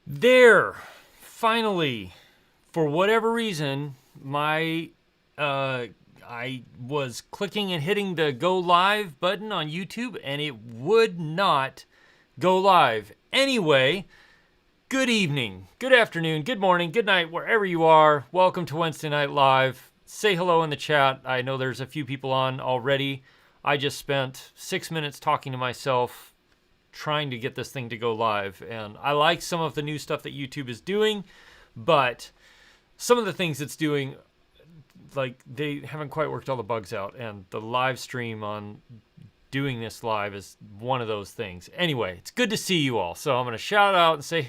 There, finally, for whatever reason, my I was clicking and hitting the go live button on YouTube and it would not go live. Anyway, good evening, good afternoon, good morning, good night, wherever you are. Welcome to Wednesday Night Live. Say hello in the chat. I know there's a few people on already. I just spent 6 minutes talking to myself trying to get this thing to go live. And I like some of the new stuff that YouTube is doing, but some of the things it's doing, like they haven't quite worked all the bugs out. And the live stream on doing this live is one of those things. Anyway, it's good to see you all. So I'm going to shout out and say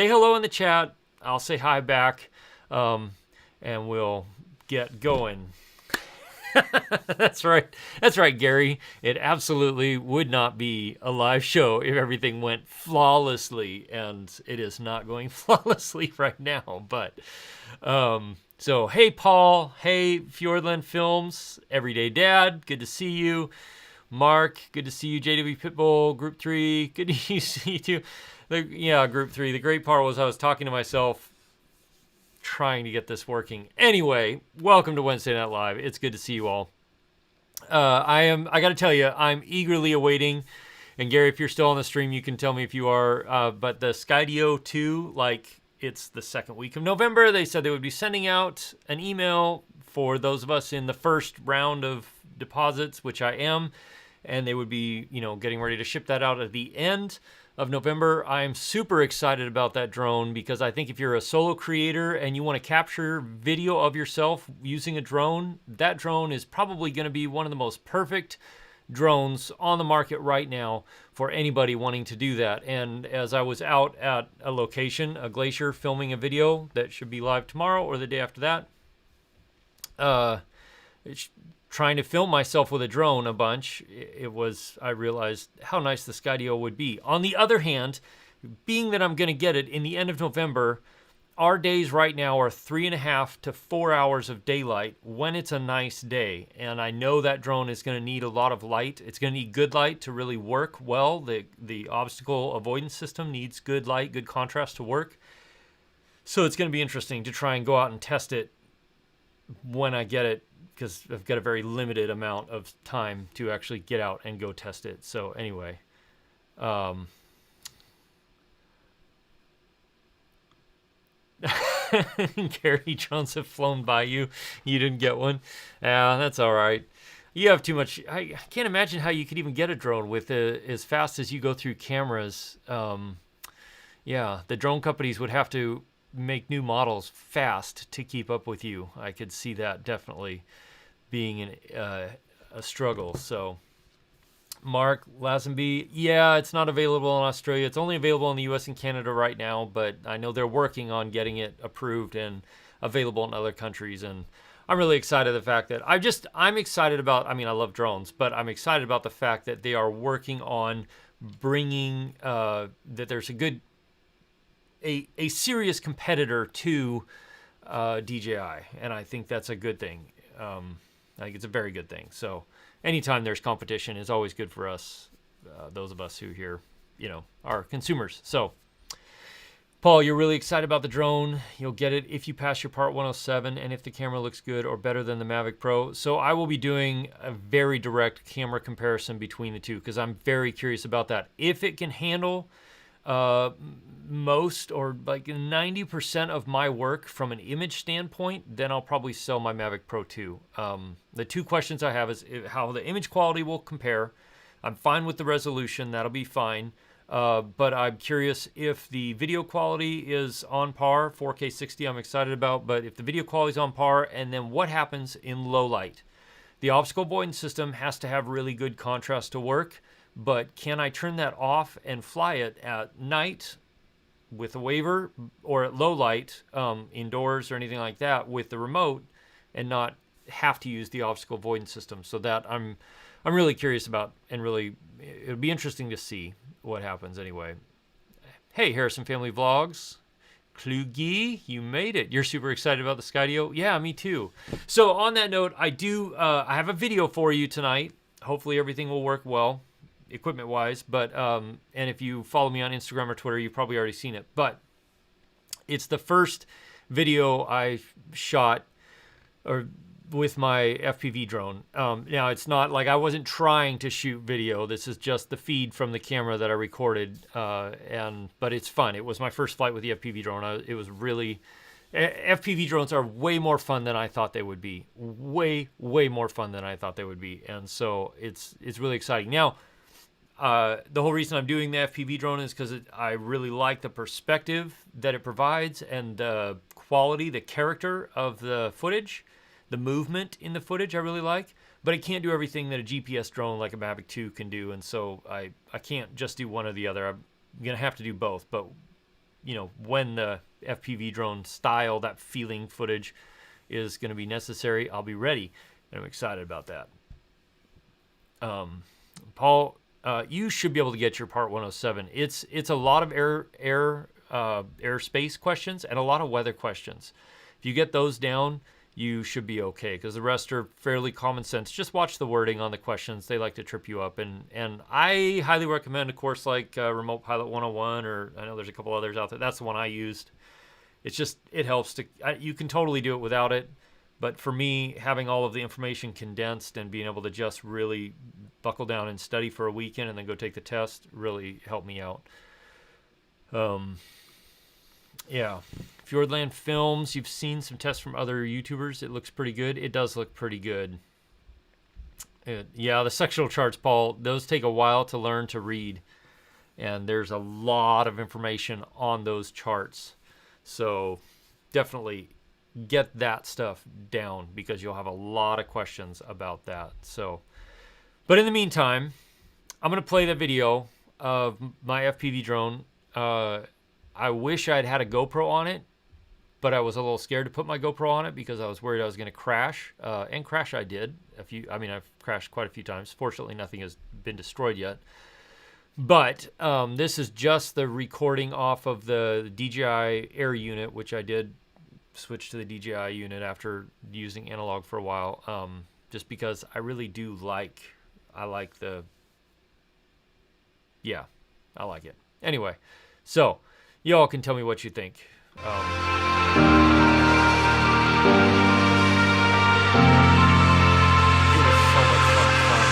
hello in the chat. I'll say hi back, and we'll get going. That's right. That's right, Gary. It absolutely would not be a live show if everything went flawlessly, and it is not going flawlessly right now. But so hey, Paul. Hey, Fjordland Films. Everyday Dad. Good to see you. Mark. Good to see you. JW Pitbull. Group 3. Good to see you too. Group 3. The great part was I was talking to myself, trying to get this working. Anyway, welcome to Wednesday Night Live. It's good to see you all. I got to tell you, I'm eagerly awaiting, and Gary, if you're still on the stream, you can tell me if you are, but the Skydio 2, it's the second week of November. They said they would be sending out an email for those of us in the first round of deposits, which I am, and they would be, getting ready to ship that out at the end of November. I'm super excited about that drone because I think if you're a solo creator and you want to capture video of yourself using a drone, that drone is probably going to be one of the most perfect drones on the market right now for anybody wanting to do that. And as I was out at a location, a glacier, filming a video that should be live tomorrow or the day after that, trying to film myself with a drone a bunch, I realized how nice the Skydio would be. On the other hand, being that I'm going to get it in the end of November, our days right now are 3.5 to 4 hours of daylight when it's a nice day. And I know that drone is going to need a lot of light. It's going to need good light to really work well. The obstacle avoidance system needs good light, good contrast to work. So it's going to be interesting to try and go out and test it when I get it, because I've got a very limited amount of time to actually get out and go test it. So anyway, Gary, drones have flown by you. You didn't get one. That's all right. You have too much. I can't imagine how you could even get a drone with as fast as you go through cameras. The drone companies would have to make new models fast to keep up with you. I could see that definitely being a struggle. So Mark Lazenby, it's not available in Australia. It's only available in the US and Canada right now, but I know they're working on getting it approved and available in other countries. And I'm really excited the fact that I'm excited about, I love drones, but I'm excited about the fact that they are working on bringing, that there's a serious competitor to DJI, and I think that's a good thing. I think it's a very good thing. So anytime there's competition is always good for us, those of us who here, are consumers. So Paul, you're really excited about the drone. You'll get it if you pass your Part 107 and if the camera looks good or better than the Mavic Pro. So I will be doing a very direct camera comparison between the two because I'm very curious about that. If it can handle most or 90% of my work from an image standpoint, then I'll probably sell my Mavic Pro 2. The two questions I have is how the image quality will compare. I'm fine with the resolution. That'll be fine. But I'm curious if the video quality is on par. 4K 60 I'm excited about, but if the video quality is on par, and then what happens in low light. The obstacle avoidance system has to have really good contrast to work, but can I turn that off and fly it at night with a waiver or at low light, indoors or anything like that with the remote and not have to use the obstacle avoidance system? So that I'm really curious about, and really it'll be interesting to see what happens anyway. Hey, Harrison Family Vlogs. Klugi, you made it. You're super excited about the Skydio? Yeah, me too. So on that note, I have a video for you tonight. Hopefully everything will work well. equipment wise, but and if you follow me on Instagram or Twitter, you've probably already seen it. But it's the first video I shot or with my FPV drone. Now it's not like I wasn't trying to shoot video. This is just the feed from the camera that I recorded. But it's fun. It was my first flight with the FPV drone. It was really, FPV drones are way more fun than I thought they would be. Way more fun than I thought they would be. And so it's really exciting. Now, the whole reason I'm doing the FPV drone is because I really like the perspective that it provides and the quality, the character of the footage. The movement in the footage I really like, but it can't do everything that a GPS drone like a Mavic 2 can do, and so I can't just do one or the other. I'm going to have to do both, but when the FPV drone style, that feeling footage is going to be necessary, I'll be ready, and I'm excited about that. Paul, you should be able to get your Part 107. It's a lot of airspace questions and a lot of weather questions. If you get those down, you should be okay, because the rest are fairly common sense. Just watch the wording on the questions. They like to trip you up. And I highly recommend a course like Remote Pilot 101, or I know there's a couple others out there. That's the one I used. It's just, it helps to, you can totally do it without it. But for me, having all of the information condensed and being able to just really buckle down and study for a weekend and then go take the test really helped me out. Yeah. Fjordland Films, you've seen some tests from other YouTubers. It looks pretty good. It does look pretty good. Yeah, the sectional charts, Paul, those take a while to learn to read. And there's a lot of information on those charts. So definitely get that stuff down, because you'll have a lot of questions about that. So, but in the meantime, I'm going to play the video of my FPV drone. I wish I'd had a GoPro on it, but I was a little scared to put my GoPro on it because I was worried I was going to crash. And crash I did. I've crashed quite a few times. Fortunately, nothing has been destroyed yet. But this is just the recording off of the DJI Air unit, which I did switch to the DJI unit after using analog for a while. Just because I really do like it. Anyway, so y'all can tell me what you think. It was so much fun flying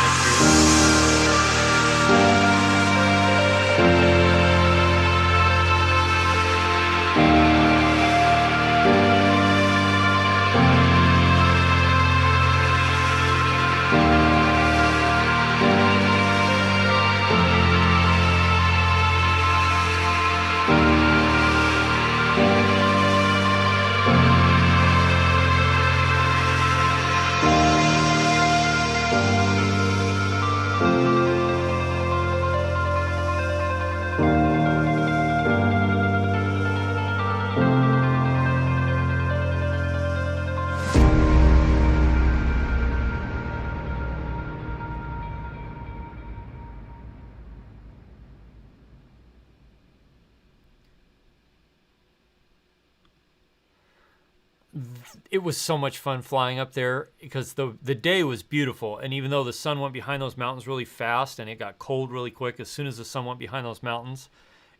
up It was so much fun flying up there because the day was beautiful, and even though the sun went behind those mountains really fast and it got cold really quick as soon as the sun went behind those mountains,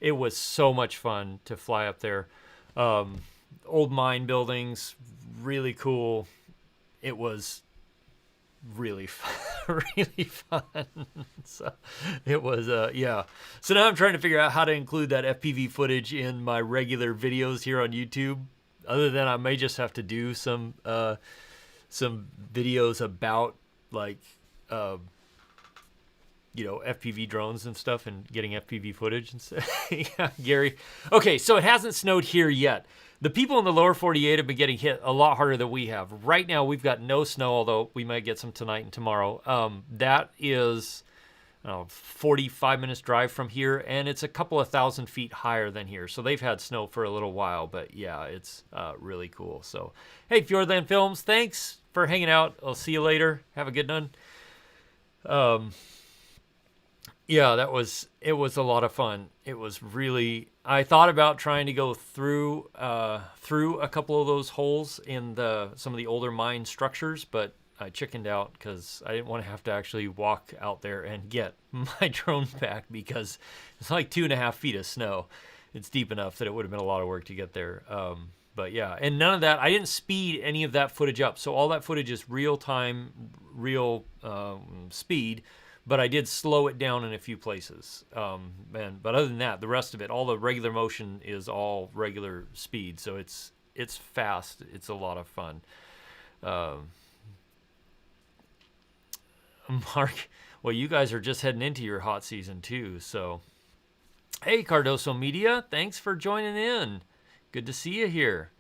it was so much fun to fly up there. Old mine buildings, really cool. It was really fun, really fun. So it was yeah. So now I'm trying to figure out how to include that FPV footage in my regular videos here on YouTube. Other than I may just have to do some videos about like FPV drones and stuff and getting FPV footage and stuff. Yeah, Gary. Okay, so it hasn't snowed here yet. The people in the lower 48 have been getting hit a lot harder than we have. Right now we've got no snow, although we might get some tonight and tomorrow. That is 45 minutes drive from here, and it's a couple of thousand feet higher than here. So they've had snow for a little while, but yeah, it's really cool. So, hey, Fjordland Films, thanks for hanging out. I'll see you later. Have a good one. Yeah, it was a lot of fun. It was really, I thought about trying to go through a couple of those holes in some of the older mine structures, but I chickened out because I didn't want to have to actually walk out there and get my drone back because it's like 2.5 feet of snow. it's deep enough that it would have been a lot of work to get there. But yeah, and none of that, I didn't speed any of that footage up. So all that footage is real time, real speed, but I did slow it down in a few places. But other than that, the rest of it, all the regular motion is all regular speed. So it's fast. It's a lot of fun. Mark, well, you guys are just heading into your hot season too. So, hey, Cardoso Media, thanks for joining in. Good to see you here.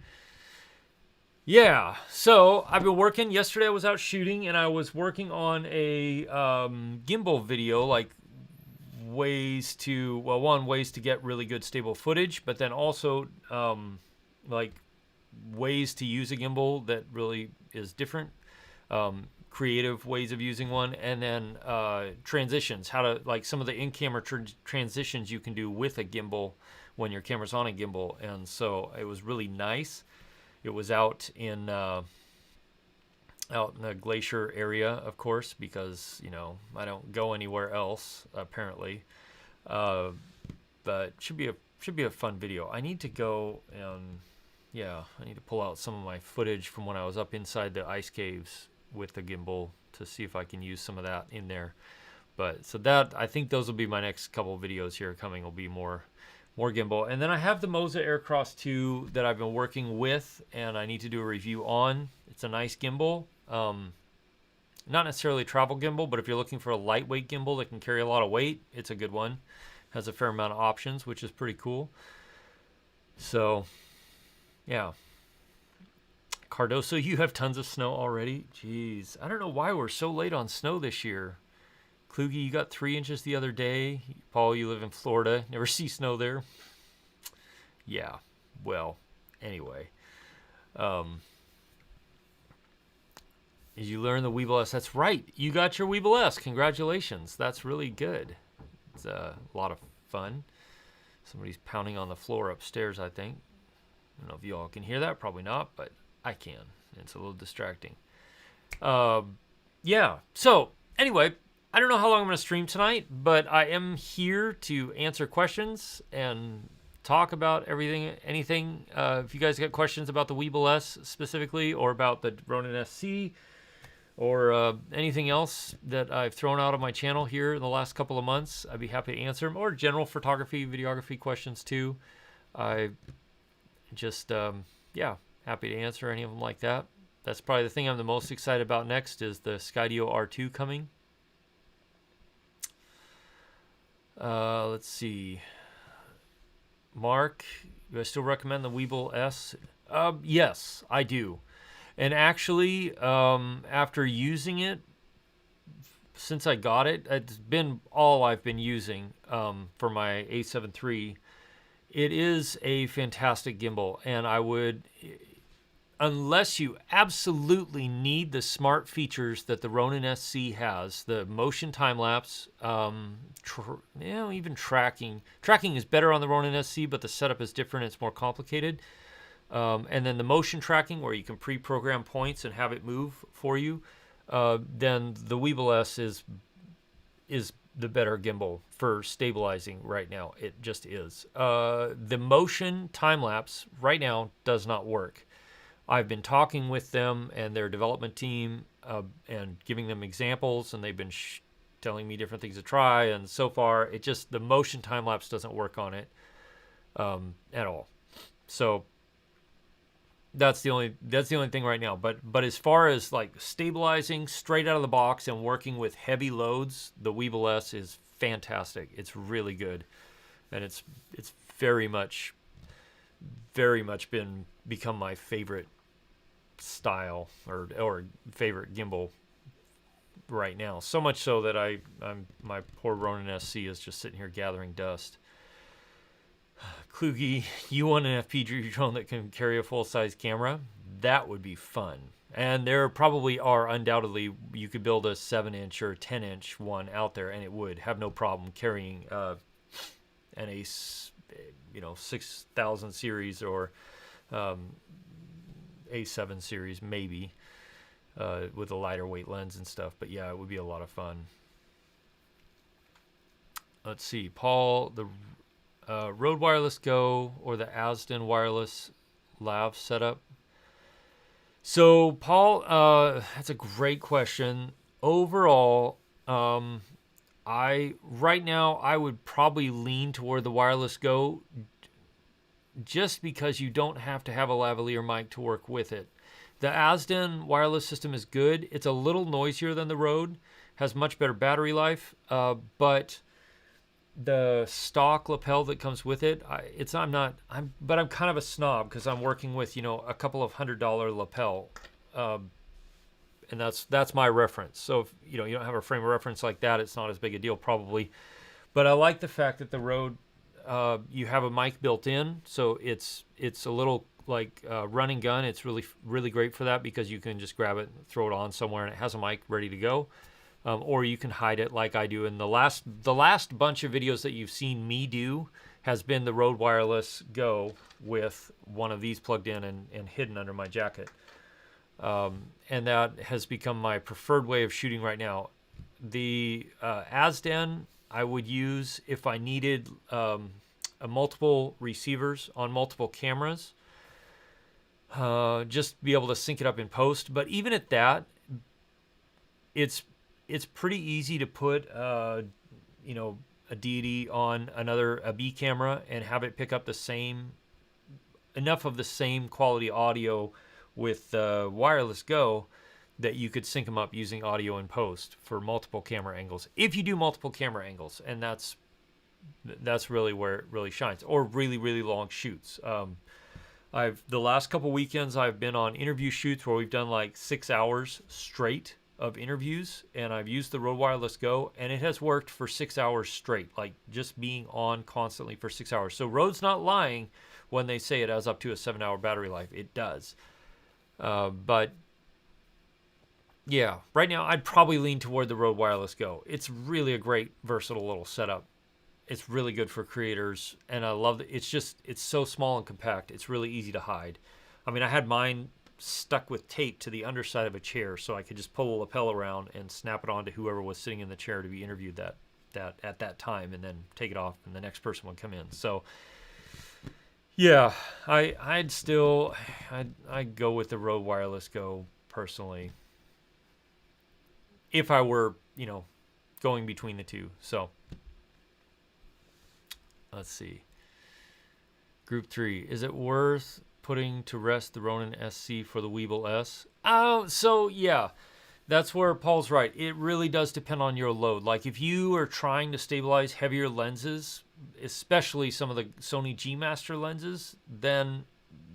Yeah, so I've been working. Yesterday I was out shooting and I was working on a gimbal video, like ways to get really good stable footage, but then also like ways to use a gimbal that really is different, creative ways of using one, and then transitions, how to, like, some of the in-camera transitions you can do with a gimbal when your camera's on a gimbal. And so it was really nice. It was out in the glacier area, of course, because, you know, I don't go anywhere else apparently. But should be a fun video. I need to go and I need to pull out some of my footage from when I was up inside the ice caves with the gimbal to see if I can use some of that in there. But so that, I think those will be my next couple of videos here coming, will be more gimbal. And then I have the Moza Aircross 2 that I've been working with and I need to do a review on. It's a nice gimbal. Not necessarily a travel gimbal, but if you're looking for a lightweight gimbal that can carry a lot of weight, it's a good one. Has a fair amount of options, which is pretty cool. So, yeah. Cardoso, you have tons of snow already? Jeez. I don't know why we're so late on snow this year. Kluge, you got 3 inches the other day. Paul, you live in Florida. Never see snow there. Yeah. Well, anyway. Did you learn the Weeble S? That's right. You got your Weeble S. Congratulations. That's really good. It's a lot of fun. Somebody's pounding on the floor upstairs, I think. I don't know if you all can hear that. Probably not, but I can. It's a little distracting. Yeah. So, anyway, I don't know how long I'm going to stream tonight, but I am here to answer questions and talk about anything. If you guys got questions about the Weeble S specifically, or about the Ronin SC, or anything else that I've thrown out on my channel here in the last couple of months, I'd be happy to answer them. Or general photography, videography questions too. I just, happy to answer any of them like that. That's probably the thing I'm the most excited about next, is the Skydio R2 coming. Let's see. Mark, do I still recommend the Weeble S? Yes, I do. And actually, after using it, since I got it, it's been all I've been using for my A7 III. It is a fantastic gimbal, and I would, unless you absolutely need the smart features that the Ronin SC has, the motion time-lapse, even tracking. Tracking is better on the Ronin SC, but the setup is different. It's more complicated. And then the motion tracking, where you can pre-program points and have it move for you, then the Weeble S is the better gimbal for stabilizing right now. It just is. The motion time-lapse right now does not work. I've been talking with them and their development team and giving them examples, and they've been telling me different things to try, and so far the motion time-lapse doesn't work on it at all. So that's the only thing right now. But as far as like stabilizing straight out of the box and working with heavy loads, the Weeble S is fantastic. It's really good, and it's very much become my favorite style or favorite gimbal right now. So much so that my poor Ronin SC is just sitting here gathering dust. Kluge, you want an FPV drone that can carry a full-size camera? That would be fun. And there probably are, undoubtedly, you could build a 7-inch or 10-inch one out there, and it would have no problem carrying an Ace, 6000 series or A7 series, maybe, with a lighter weight lens and stuff. But yeah, it would be a lot of fun. Let's see, Paul, Rode Wireless Go or the Asden Wireless Lav setup? So, Paul, that's a great question. Overall, right now I would probably lean toward the Wireless Go, just because you don't have to have a lavalier mic to work with it. The Asden wireless system is good. It's a little noisier than the Rode, has much better battery life, but the stock lapel that comes with it, but I'm kind of a snob because I'm working with, a couple of $100 lapel, and that's my reference. So if you don't have a frame of reference like that, it's not as big a deal probably. But I like the fact that the Rode, you have a mic built in, so it's a little like run and gun. It's really great for that because you can just grab it, and throw it on somewhere, and it has a mic ready to go. Or you can hide it like I do. And the last bunch of videos that you've seen me do has been the Rode Wireless Go with one of these plugged in and hidden under my jacket. And that has become my preferred way of shooting right now. The Asden I would use if I needed multiple receivers on multiple cameras. Just be able to sync it up in post. But even at that, it's pretty easy to put a deity on a B camera and have it pick up enough of the same quality audio with the Wireless Go that you could sync them up using audio in post for multiple camera angles. If you do multiple camera angles, and that's really where it really shines, or really, really long shoots. The last couple weekends I've been on interview shoots where we've done like 6 hours straight of interviews, and I've used the Rode Wireless Go, and it has worked for 6 hours straight, like just being on constantly for 6 hours. So Rode's not lying when they say it has up to a 7-hour battery life. It does. But yeah, right now I'd probably lean toward the Rode Wireless Go. It's really a great, versatile little setup. It's really good for creators, and I love it. It's so small and compact. It's really easy to hide. I mean, I had mine stuck with tape to the underside of a chair so I could just pull a lapel around and snap it onto whoever was sitting in the chair to be interviewed that at that time, and then take it off and the next person would come in. So yeah, I'd go with the Rode Wireless Go personally if I were, going between the two. So let's see. Group 3, is it worth putting to rest the Ronin SC for the Weeble S? So yeah, that's where Paul's right. It really does depend on your load. Like if you are trying to stabilize heavier lenses, especially some of the Sony G Master lenses, then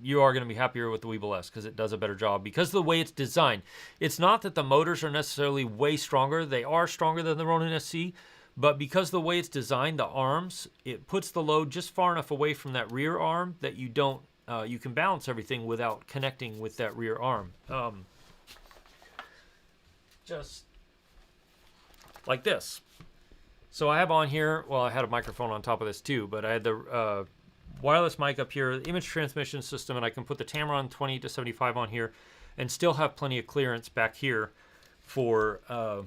you are going to be happier with the Weeble S because it does a better job because of the way it's designed. It's not that the motors are necessarily way stronger. They are stronger than the Ronin SC, but because of the way it's designed, the arms, it puts the load just far enough away from that rear arm that you can balance everything without connecting with that rear arm. Just like this. So I have on here, well, I had a microphone on top of this too, but I had the wireless mic up here, the image transmission system, and I can put the Tamron 20 to 75 on here and still have plenty of clearance back here for the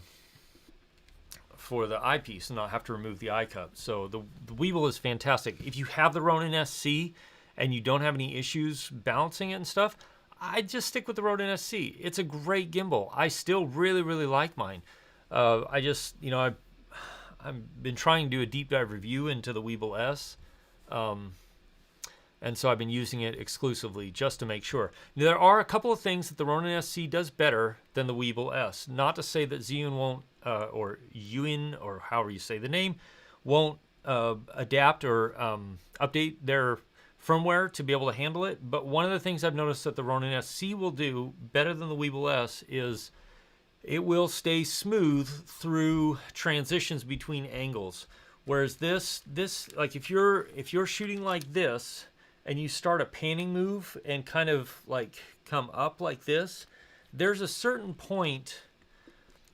eyepiece and not have to remove the eye cup. So the Weeble is fantastic. If you have the Ronin SC and you don't have any issues balancing it and stuff, I'd just stick with the Ronin SC. It's a great gimbal. I still really, really like mine. I've been trying to do a deep dive review into the Weeble S. And so I've been using it exclusively just to make sure. There are a couple of things that the Ronin SC does better than the Weeble S. Not to say that Zhiyun won't, or Yuin, or however you say the name, won't adapt or update their firmware to be able to handle it. But one of the things I've noticed that the Ronin SC will do better than the Weeble S is it will stay smooth through transitions between angles. Whereas this like if you're shooting like this and you start a panning move and kind of like come up like this, there's a certain point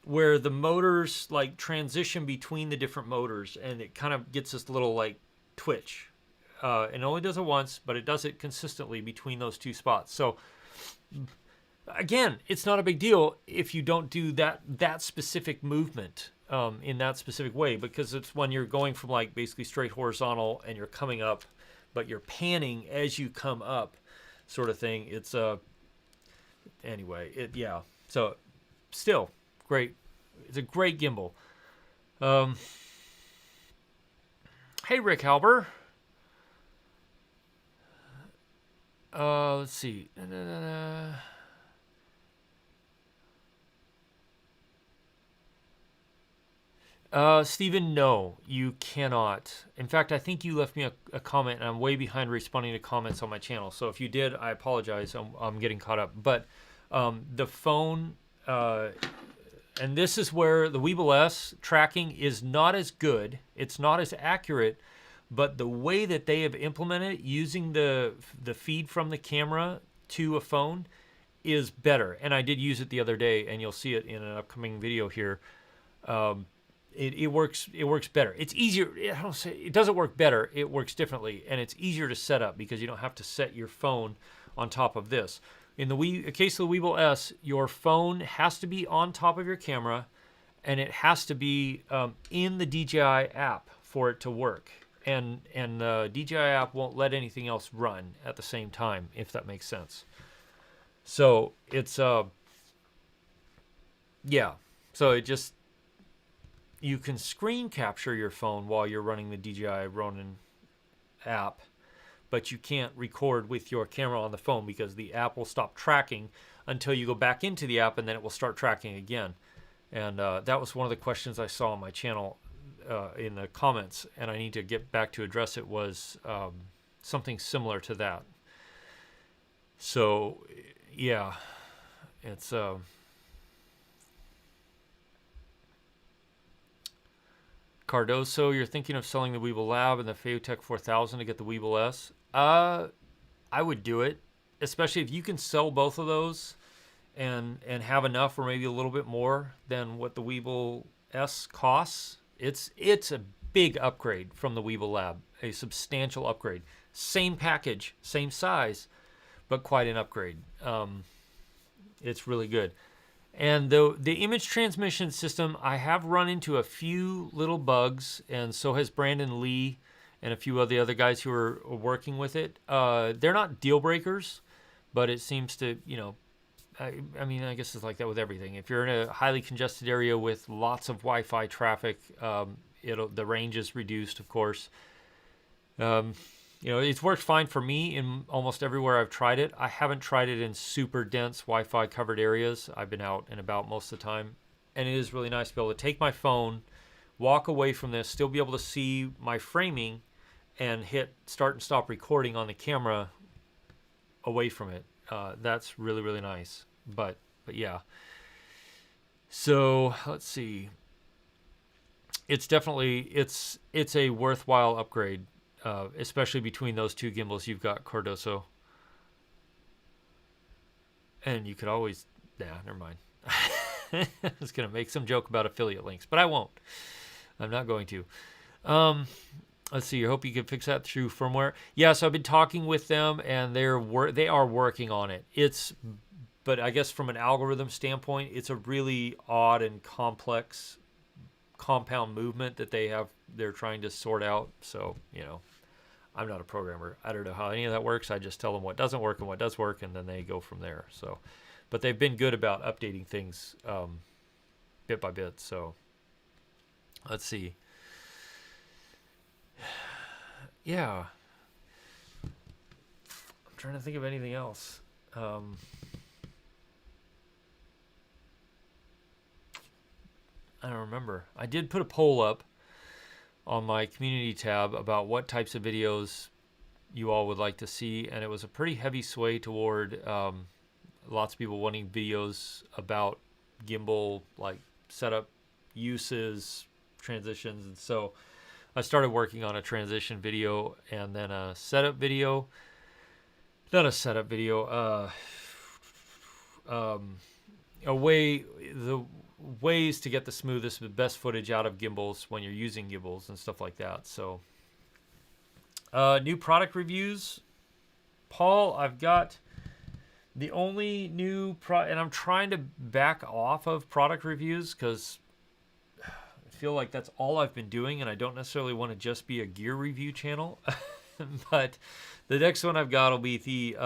where the motors like transition between the different motors and it kind of gets this little like twitch. It only does it once, but it does it consistently between those two spots. So again, it's not a big deal if you don't do that specific movement. in that specific way, because it's when you're going from like basically straight horizontal and you're coming up, but you're panning as you come up, sort of thing. It's anyway, yeah. So still great. It's a great gimbal. Hey, Rick Halber. Let's see. Steven, no, you cannot. In fact, I think you left me a comment, and I'm way behind responding to comments on my channel. So if you did, I apologize. I'm getting caught up. But the phone, and this is where the Weeble S tracking is not as good. It's not as accurate, but the way that they have implemented it, using the feed from the camera to a phone, is better. And I did use it the other day, and you'll see it in an upcoming video here. It works better. It's easier. I don't say it doesn't work better. It works differently, and it's easier to set up because you don't have to set your phone on top of this. In the case of the Weeble S, your phone has to be on top of your camera, and it has to be in the DJI app for it to work. And the DJI app won't let anything else run at the same time, if that makes sense. So it's yeah. So it just, you can screen capture your phone while you're running the DJI Ronin app, but you can't record with your camera on the phone because the app will stop tracking until you go back into the app, and then it will start tracking again. And that was one of the questions I saw on my channel in the comments, and I need to get back to address it, was something similar to that. So yeah, it's Cardoso, you're thinking of selling the Weeble Lab and the Feotech 4000 to get the Weeble S? I would do it, especially if you can sell both of those and have enough or maybe a little bit more than what the Weeble S costs. It's a big upgrade from the Weeble Lab, a substantial upgrade. Same package, same size, but quite an upgrade. It's really good. And the image transmission system, I have run into a few little bugs, and so has Brandon Lee and a few of the other guys who are working with it. They're not deal breakers, but it seems to, I mean, I guess it's like that with everything. If you're in a highly congested area with lots of Wi-Fi traffic, the range is reduced, of course. It's worked fine for me in almost everywhere I've tried it. I haven't tried it in super dense Wi-Fi covered areas. I've been out and about most of the time. And it is really nice to be able to take my phone, walk away from this, still be able to see my framing, and hit start and stop recording on the camera away from it. That's really, really nice. But yeah. So let's see. It's definitely, it's a worthwhile upgrade. Especially between those two gimbals you've got, Cardoso. And you could always, never mind. I was going to make some joke about affiliate links, but I won't. I'm not going to. Let's see, I hope you can fix that through firmware. Yeah, so I've been talking with them, and they are working on it. But I guess from an algorithm standpoint, it's a really odd and complex compound movement that they're trying to sort out. So, I'm not a programmer. I don't know how any of that works. I just tell them what doesn't work and what does work, and then they go from there. So, but they've been good about updating things bit by bit. So let's see. Yeah. I'm trying to think of anything else. I don't remember. I did put a poll up on my community tab about what types of videos you all would like to see, and it was a pretty heavy sway toward lots of people wanting videos about gimbal, like setup uses, transitions. And so I started working on a transition video and then a setup video. Not a setup video, the ways to get the smoothest, the best footage out of gimbals when you're using gimbals and stuff like that. So new product reviews, Paul. I've got the only new and I'm trying to back off of product reviews because feel like that's all I've been doing, and I don't necessarily want to just be a gear review channel. But the next one I've got will be the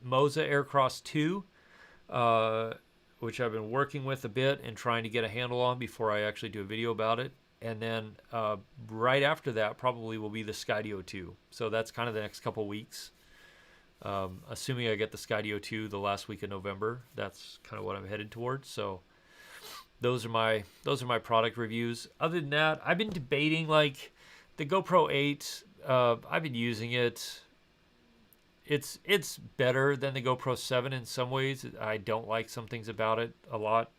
Moza Aircross 2, which I've been working with a bit and trying to get a handle on before I actually do a video about it. And then right after that probably will be the Skydio 2. So that's kind of the next couple weeks. Assuming I get the Skydio 2 the last week of November, that's kind of what I'm headed towards. So those are my product reviews. Other than that, I've been debating like the GoPro 8. I've been using it. It's better than the GoPro 7 in some ways. I don't like some things about it a lot.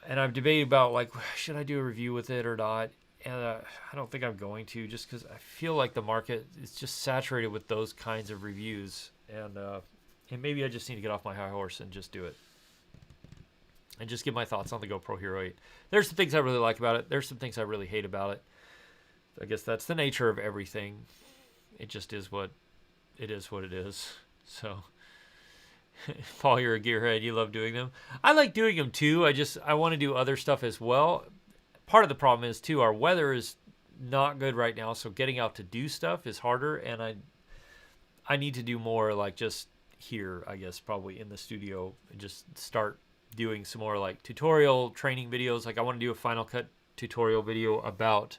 And I'm debating about like, should I do a review with it or not? And I don't think I'm going to, just because I feel like the market is just saturated with those kinds of reviews. And maybe I just need to get off my high horse and just do it. And just give my thoughts on the GoPro Hero 8. There's some things I really like about it. There's some things I really hate about it. I guess that's the nature of everything. It just is what it is. So, Paul, you're a gearhead. You love doing them. I like doing them too. I want to do other stuff as well. Part of the problem is too, our weather is not good right now. So getting out to do stuff is harder. And I need to do more like just here, I guess, probably in the studio, and just start doing some more like tutorial training videos. Like I want to do a Final Cut tutorial video about,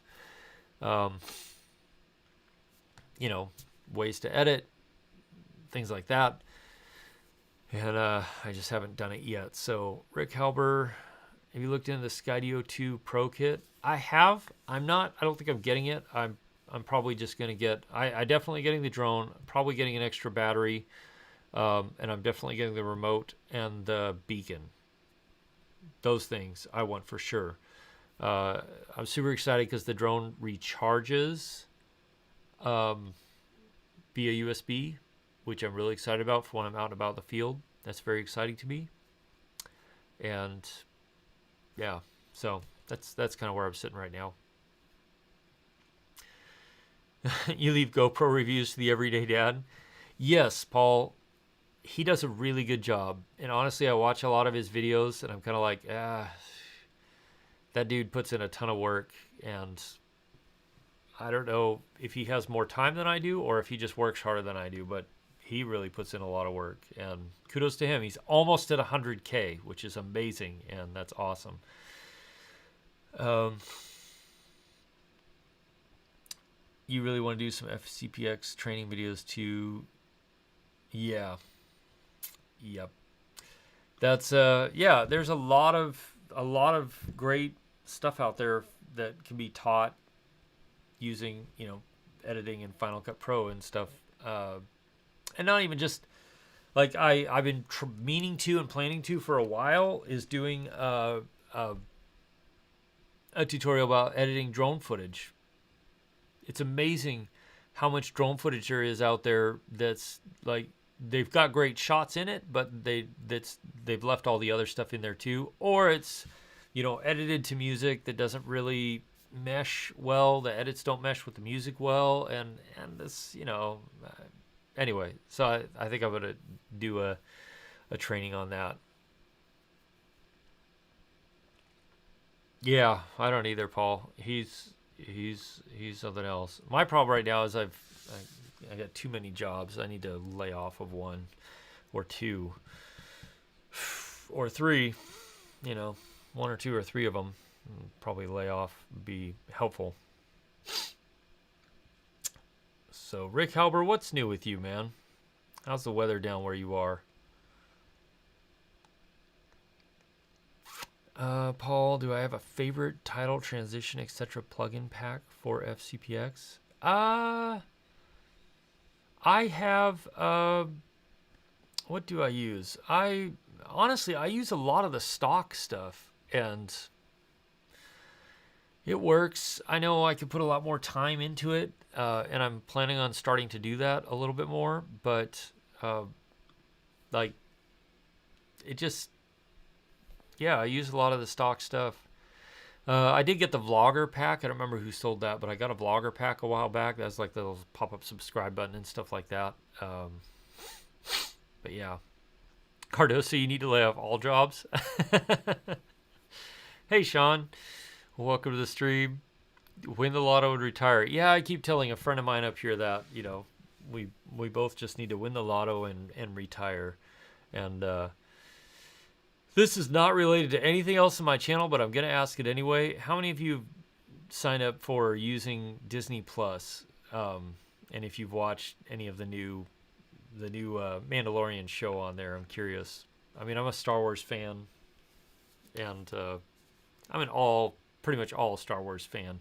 ways to edit, things like that. And I just haven't done it yet. So Rick Halber, have you looked into the Skydio 2 Pro Kit? I have. I don't think I'm getting it. I'm probably just going to get, I definitely getting the drone, probably getting an extra battery, and I'm definitely getting the remote and the beacon. Those things I want for sure. I'm super excited because the drone recharges via USB, which I'm really excited about for when I'm out and about the field. That's very exciting to me. And yeah, so that's kind of where I'm sitting right now. You leave GoPro reviews to the everyday dad? Yes, Paul. He does a really good job. And honestly, I watch a lot of his videos and I'm kind of like, that dude puts in a ton of work, and I don't know if he has more time than I do or if he just works harder than I do, but he really puts in a lot of work, and kudos to him. He's almost at 100K, which is amazing, and that's awesome. You really want to do some FCPX training videos too? Yeah. Yep. That's there's a lot of great stuff out there that can be taught using, editing in Final Cut Pro and stuff. And not even just like I've been meaning to and planning to for a while is doing a tutorial about editing drone footage. It's amazing how much drone footage there is out there that's like, they've got great shots in it, but they've left all the other stuff in there too, or it's edited to music that doesn't really mesh well. The edits don't mesh with the music well, and this anyway. So I think I'm gonna do a training on that. Yeah, I don't either, Paul. He's something else. My problem right now is I got too many jobs. I need to lay off of one or two or three, one or two or three of them. Probably lay off would be helpful. So Rick Halber, what's new with you, man? How's the weather down where you are? Paul, do I have a favorite title, transition, etc. plugin pack for FCPX? I have, what do I use? Honestly, I use a lot of the stock stuff, and it works. I know I could put a lot more time into it, and I'm planning on starting to do that a little bit more, but, it just, I use a lot of the stock stuff. I did get the vlogger pack. I don't remember who sold that, but I got a vlogger pack a while back. That's like the little pop-up subscribe button and stuff like that. But yeah. Cardoso, you need to lay off all jobs. Hey, Sean. Welcome to the stream. Win the lotto and retire. Yeah, I keep telling a friend of mine up here that, we both just need to win the lotto and retire. And this is not related to anything else in my channel, but I'm going to ask it anyway. How many of you signed up for using Disney Plus? And if you've watched any of the new Mandalorian show on there, I'm curious. I mean, I'm a Star Wars fan, and I'm pretty much all Star Wars fan.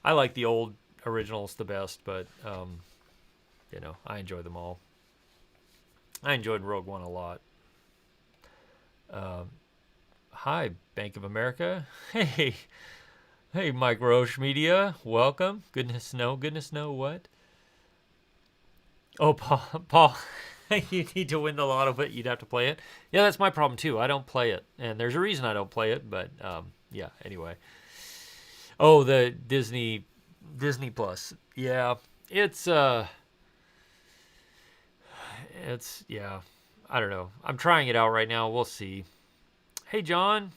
I like the old originals the best, but I enjoy them all. I enjoyed Rogue One a lot. Hi, Bank of America. Hey, Mike Roche Media. Welcome. Goodness no, what? Oh, Paul, you need to win the lotto, but you'd have to play it. Yeah, that's my problem too. I don't play it, and there's a reason I don't play it. But yeah. Anyway. Oh, the Disney Plus. Yeah, it's yeah. I don't know. I'm trying it out right now. We'll see. Hey, Sean.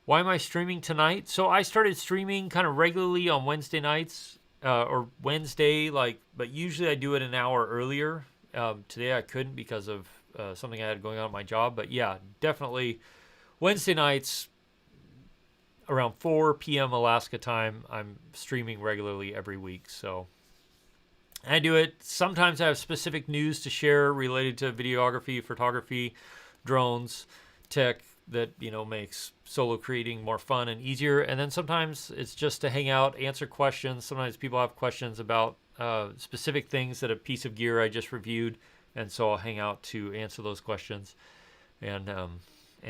Why am I streaming tonight? So I started streaming kind of regularly on Wednesday nights, or Wednesday, but usually I do it an hour earlier. Today I couldn't because of something I had going on at my job. But yeah, definitely Wednesday nights around 4 p.m. Alaska time, I'm streaming regularly every week. So I do it. Sometimes I have specific news to share related to videography, photography, drones, tech that, makes solo creating more fun and easier. And then sometimes it's just to hang out, answer questions. Sometimes people have questions about specific things that a piece of gear I just reviewed. And so I'll hang out to answer those questions and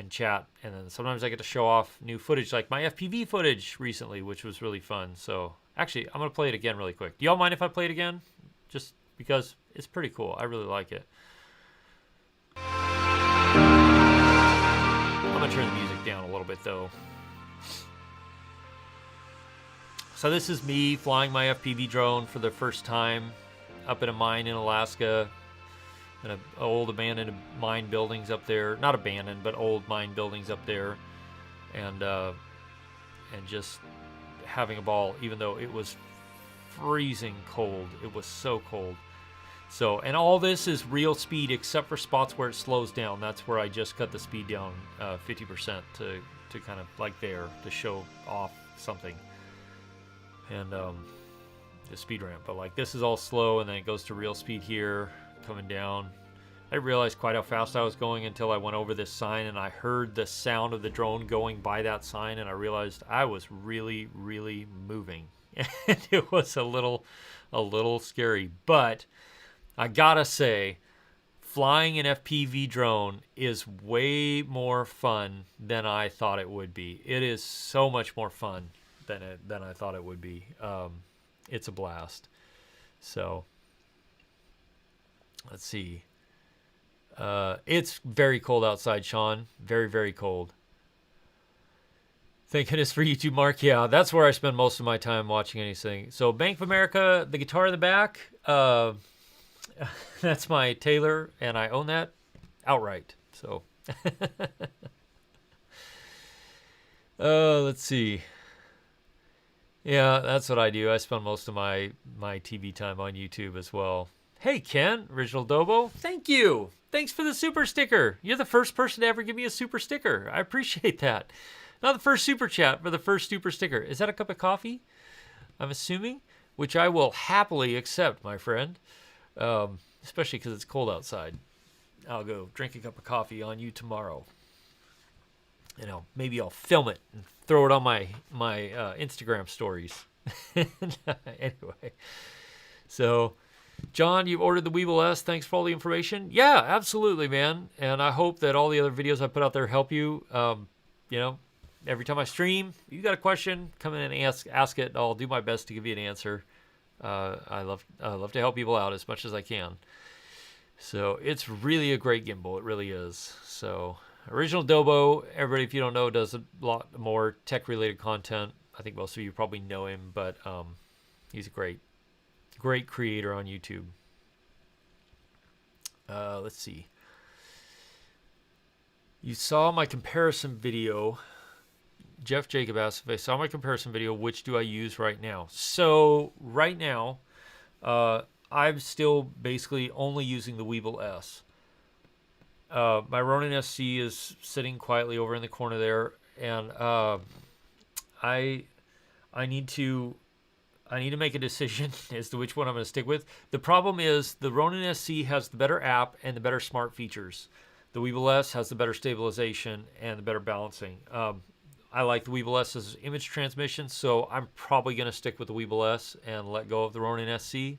chat. And then sometimes I get to show off new footage, like my FPV footage recently, which was really fun. So actually, I'm going to play it again really quick. Do y'all mind if I play it again? Just because it's pretty cool. I really like it. I'm going to turn the music down a little bit, though. So this is me flying my FPV drone for the first time up in a mine in Alaska. And old abandoned mine buildings up there. Not abandoned, but old mine buildings up there. And just having a ball, even though it was freezing cold. It was so cold. So, and all this is real speed except for spots where it slows down. That's where I just cut the speed down 50% to kind of like there to show off something. And the speed ramp. But like this is all slow and then it goes to real speed here, coming down. I didn't realize quite how fast I was going until I went over this sign and I heard the sound of the drone going by that sign and I realized I was really, really moving. And it was a little scary, but I gotta say, flying an FPV drone is way more fun than I thought it would be. It is so much more fun than I thought it would be. It's a blast. So let's see. It's very cold outside, Sean. Very, very cold. Thank goodness for YouTube, Mark. Yeah, that's where I spend most of my time watching anything. So Bank of America, the guitar in the back, that's my Taylor, and I own that outright. So, let's see. Yeah, that's what I do. I spend most of my TV time on YouTube as well. Hey, Ken, Original Dobo, thank you. Thanks for the super sticker. You're the first person to ever give me a super sticker. I appreciate that. Not the first super chat, but the first super sticker. Is that a cup of coffee? I'm assuming, which I will happily accept, my friend, especially because it's cold outside. I'll go drink a cup of coffee on you tomorrow. Maybe I'll film it and throw it on my Instagram stories. Anyway, so John, you've ordered the Weeble S. Thanks for all the information. Yeah, absolutely, man. And I hope that all the other videos I put out there help you. Every time I stream, you got a question, come in and ask it. I'll do my best to give you an answer. I love to help people out as much as I can. So it's really a great gimbal. It really is. So Original Dobo, everybody, if you don't know, does a lot more tech-related content. I think most of you probably know him, but he's a great creator on YouTube. Let's see. You saw my comparison video Jeff Jacob asks, if I saw my comparison video, which do I use right now? So right now, I'm still basically only using the Weeble S. My Ronin SC is sitting quietly over in the corner there, and I need to make a decision as to which one I'm going to stick with. The problem is the Ronin SC has the better app and the better smart features. The Weeble S has the better stabilization and the better balancing. I like the Weeble S's image transmission, so I'm probably going to stick with the Weeble S and let go of the Ronin SC.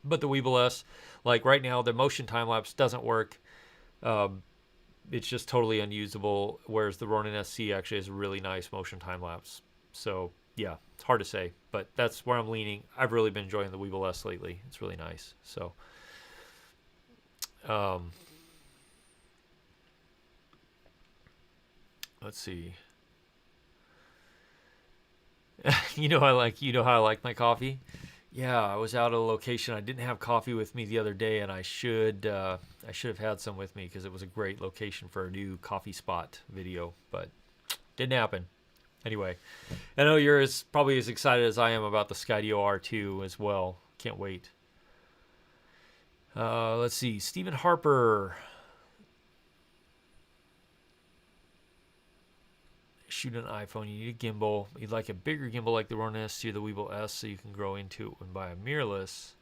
But the Weeble S, like right now, the motion time-lapse doesn't work. It's just totally unusable, whereas the Ronin SC actually has a really nice motion time-lapse. So, yeah, it's hard to say, but that's where I'm leaning. I've really been enjoying the Weeble S lately. It's really nice. So, let's see. You know how I like my coffee? Yeah, I was out at a location. I didn't have coffee with me the other day, and I should have had some with me because it was a great location for a new coffee spot video, but didn't happen. Anyway, I know you're probably as excited as I am about the Skydio R2 as well. Can't wait. Let's see. Stephen Harper. Shoot an iPhone, you need a gimbal. You'd like a bigger gimbal like the Ronin SC or the Weeble S so you can grow into it when buy a mirrorless.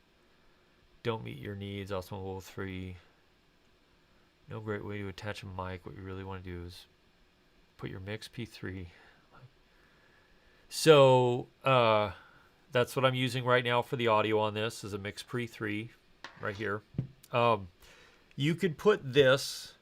Don't meet your needs. Osmo Level 3. No great way to attach a mic. What you really want to do is put your Mix P3. So that's what I'm using right now for the audio on this is a Mix P3 right here. You could put this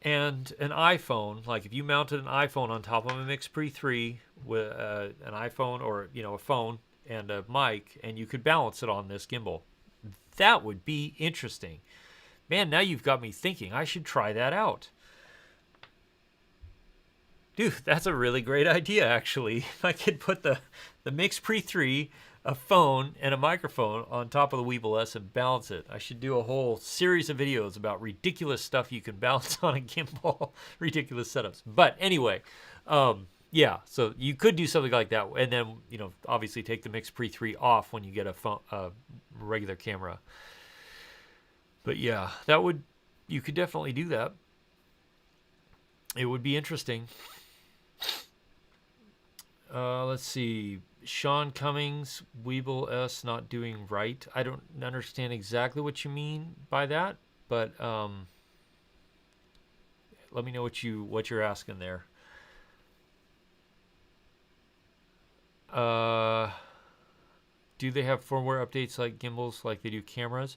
and an iPhone, like if you mounted an iPhone on top of a Mix Pre 3 with an iPhone or a phone and a mic, and you could balance it on this gimbal, that would be interesting. Man, now you've got me thinking. I should try that out. Dude, that's a really great idea, actually. If I could put the Mix Pre 3, a phone, and a microphone on top of the Weeble S and balance it. I should do a whole series of videos about ridiculous stuff you can balance on a gimbal, ridiculous setups. But anyway, yeah, so you could do something like that, and then obviously take the Mix Pre 3 off when you get a regular camera. But yeah, you could definitely do that. It would be interesting. Let's see. Sean Cummings, Weeble S not doing right. I don't understand exactly what you mean by that, but let me know what you're asking there. Do they have firmware updates like gimbals like they do cameras?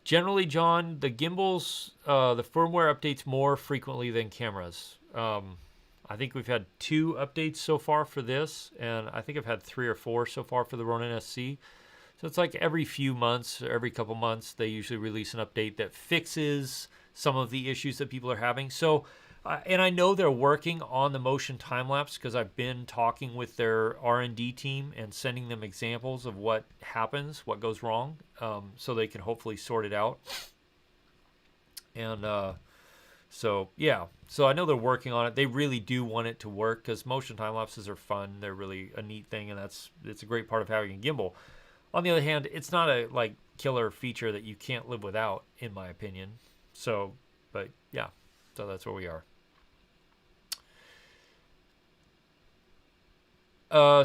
Generally, John, the gimbals, the firmware updates more frequently than cameras. I think we've had 2 updates so far for this, and I think I've had 3 or 4 so far for the Ronin SC. So it's like every few months, or every couple months, they usually release an update that fixes some of the issues that people are having. So, and I know they're working on the motion time-lapse because I've been talking with their R&D team and sending them examples of what happens, what goes wrong, so they can hopefully sort it out. And so, yeah. So I know they're working on it. They really do want it to work because motion time lapses are fun. They're really a neat thing, and it's a great part of having a gimbal. On the other hand, it's not a killer feature that you can't live without, in my opinion. So, but yeah. So that's where we are.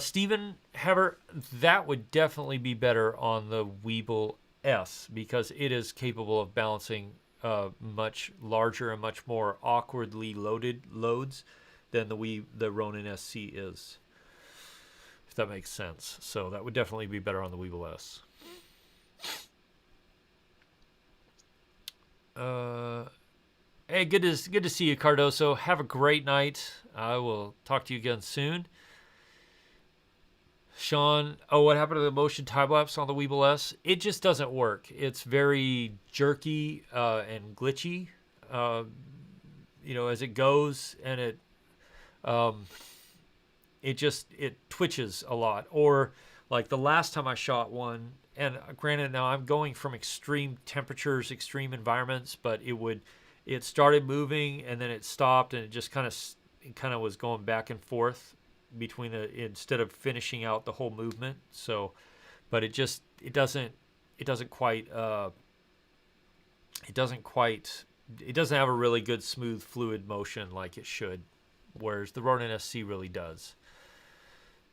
Stephen Hever, that would definitely be better on the Weeble S because it is capable of balancing much larger and much more awkwardly loaded loads than the Ronin SC is, if that makes sense. So that would definitely be better on the Weeble S. Hey, good to see you, Cardoso. Have a great night. I will talk to you again soon. Sean, what happened to the motion time-lapse on the Weeble S? It just doesn't work. It's very jerky and glitchy, as it goes, and it twitches a lot. Or like the last time I shot one, and granted now I'm going from extreme temperatures, extreme environments, but it started moving and then it stopped and it just kind of it kind of was going back and forth between instead of finishing out the whole movement. So, but it doesn't quite it doesn't have a really good smooth fluid motion like it should, whereas the Ronin SC really does.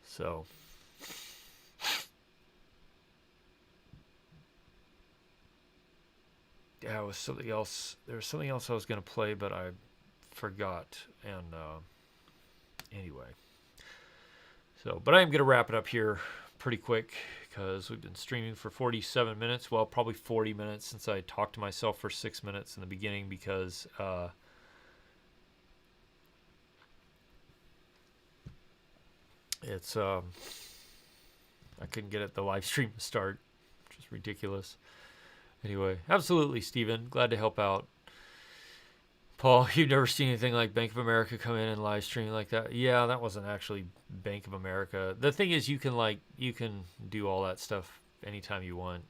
So yeah, it was something else. There was something else I was going to play, but I forgot. And anyway, so but I am going to wrap it up here pretty quick because we've been streaming for 47 minutes. Well, probably 40 minutes since I talked to myself for 6 minutes in the beginning because it's I couldn't get the live stream to start, which is ridiculous. Anyway, absolutely, Steven. Glad to help out. Paul, you've never seen anything like Bank of America come in and live stream like that? Yeah, that wasn't actually Bank of America. The thing is, you can do all that stuff anytime you want.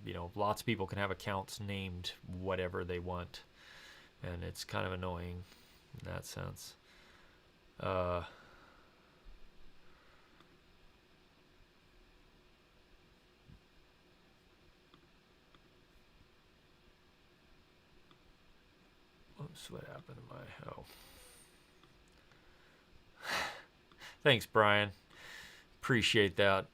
You know, lots of people can have accounts named whatever they want, and it's kind of annoying in that sense. Oops, what happened to my... Oh. Thanks, Brian. Appreciate that.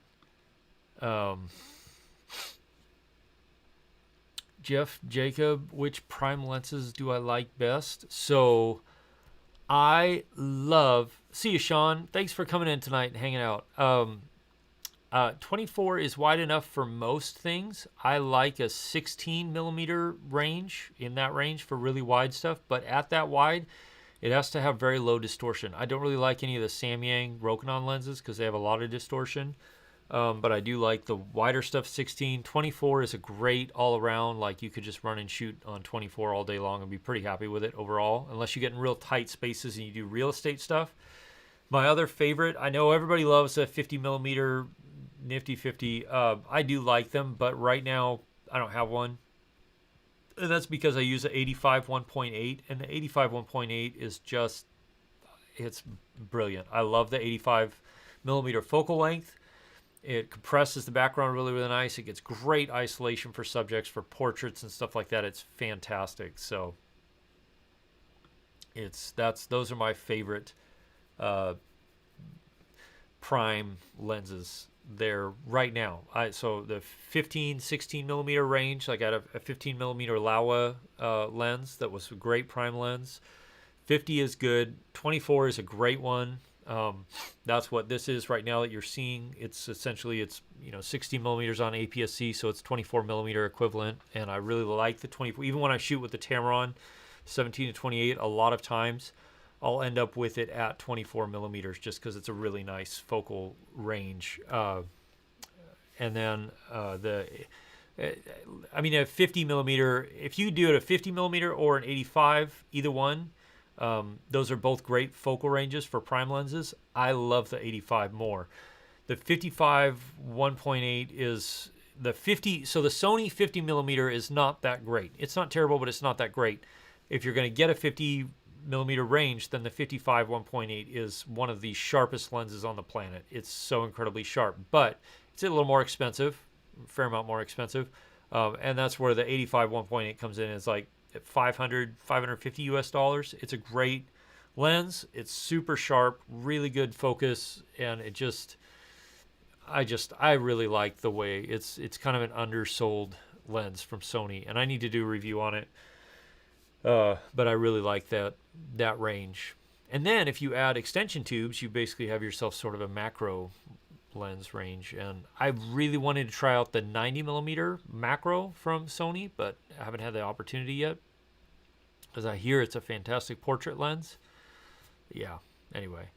Jeff, Jacob, which prime lenses do I like best? So, I love... See you, Sean. Thanks for coming in tonight and hanging out. 24 is wide enough for most things. I like a 16 millimeter range, in that range for really wide stuff, but at that wide, it has to have very low distortion. I don't really like any of the Samyang Rokinon lenses because they have a lot of distortion, but I do like the wider stuff, 16. 24 is a great all around, like you could just run and shoot on 24 all day long and be pretty happy with it overall, unless you get in real tight spaces and you do real estate stuff. My other favorite, I know everybody loves a 50 millimeter Nifty 50. I do like them, but right now I don't have one. And that's because I use an 85 1.8, and the 85 1.8 is just, it's brilliant. I love the 85 millimeter focal length. It compresses the background really, really nice. It gets great isolation for subjects, for portraits and stuff like that. It's fantastic. So those are my favorite prime lenses there right now. So the 15, 16 millimeter range, I got a 15 millimeter Laowa lens that was a great prime lens. 50 is good. 24 is a great one. That's what this is right now that you're seeing. It's essentially 16 millimeters on APS-C, so it's 24 millimeter equivalent. And I really like the 24. Even when I shoot with the Tamron 17 to 28, a lot of times I'll end up with it at 24 millimeters just because it's a really nice focal range. And then a 50 millimeter, if you do it a 50 millimeter or an 85, either one, those are both great focal ranges for prime lenses. I love the 85 more. The 55 1.8 is the 50. So the Sony 50 millimeter is not that great. It's not terrible, but it's not that great. If you're going to get a 50 millimeter range, then the 55 1.8 is one of the sharpest lenses on the planet. It's so incredibly sharp, but it's a little more expensive, a fair amount more expensive. And that's where the 85 1.8 comes in. It's like $550 US. It's a great lens. It's super sharp, really good focus, and I really like the way it's kind of an undersold lens from Sony, and I need to do a review on it. But I really like that range. And then if you add extension tubes, you basically have yourself sort of a macro lens range. And I really wanted to try out the 90 millimeter macro from Sony, but I haven't had the opportunity yet because I hear it's a fantastic portrait lens. Yeah, anyway.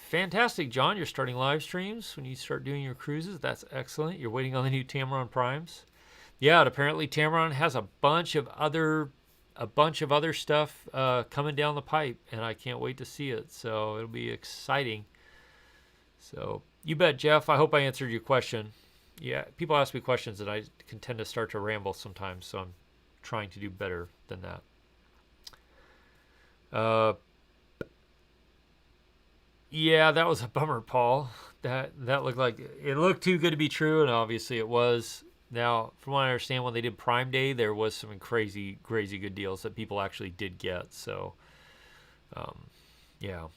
Fantastic, John. You're starting live streams when you start doing your cruises. That's excellent. You're waiting on the new Tamron primes. Yeah, and apparently Tamron has a bunch of other stuff coming down the pipe, and I can't wait to see it. So it'll be exciting. So you bet, Jeff. I hope I answered your question. Yeah, people ask me questions, and I can tend to start to ramble sometimes. So I'm trying to do better than that. Uh, yeah, that was a bummer, Paul. That looked like it looked too good to be true, and obviously it was. Now, from what I understand, when they did Prime Day, there was some crazy good deals that people actually did get. So, yeah.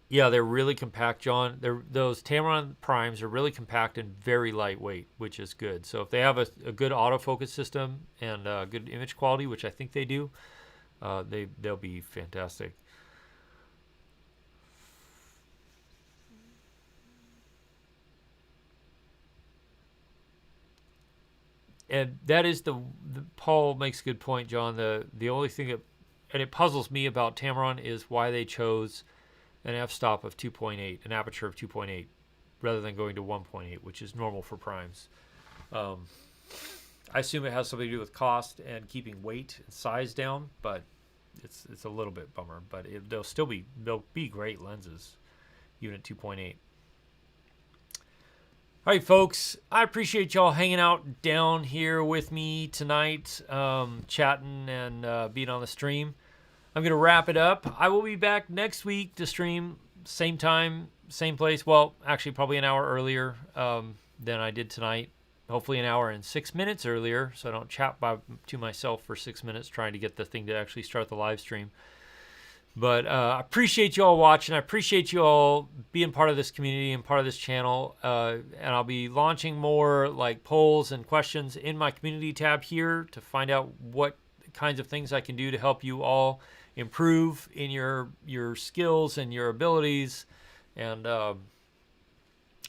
Yeah, they're really compact, John. Those Tamron Primes are really compact and very lightweight, which is good. So if they have a good autofocus system and good image quality, which I think they do, they'll be fantastic. And that is the Paul makes a good point, John. The only thing that and it puzzles me about Tamron is why they chose an f-stop of 2.8, an aperture of 2.8, rather than going to 1.8, which is normal for primes. I assume it has something to do with cost and keeping weight and size down, but it's a little bit bummer. But they'll be great lenses, even at 2.8. All right, folks, I appreciate y'all hanging out down here with me tonight, chatting and being on the stream. I'm going to wrap it up. I will be back next week to stream, same time, same place. Well, actually, probably an hour earlier than I did tonight. Hopefully an hour and 6 minutes earlier, so I don't chat to myself for 6 minutes trying to get the thing to actually start the live stream. But I appreciate you all watching. I appreciate you all being part of this community and part of this channel. And I'll be launching more like polls and questions in my community tab here to find out what kinds of things I can do to help you all improve in your skills and your abilities, and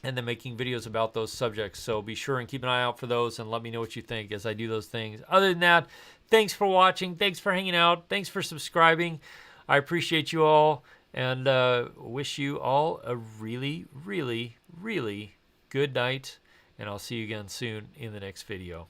then making videos about those subjects. So be sure and keep an eye out for those and let me know what you think as I do those things. Other than that, thanks for watching. Thanks for hanging out. Thanks for subscribing. I appreciate you all, and wish you all a really, really, really good night, and I'll see you again soon in the next video.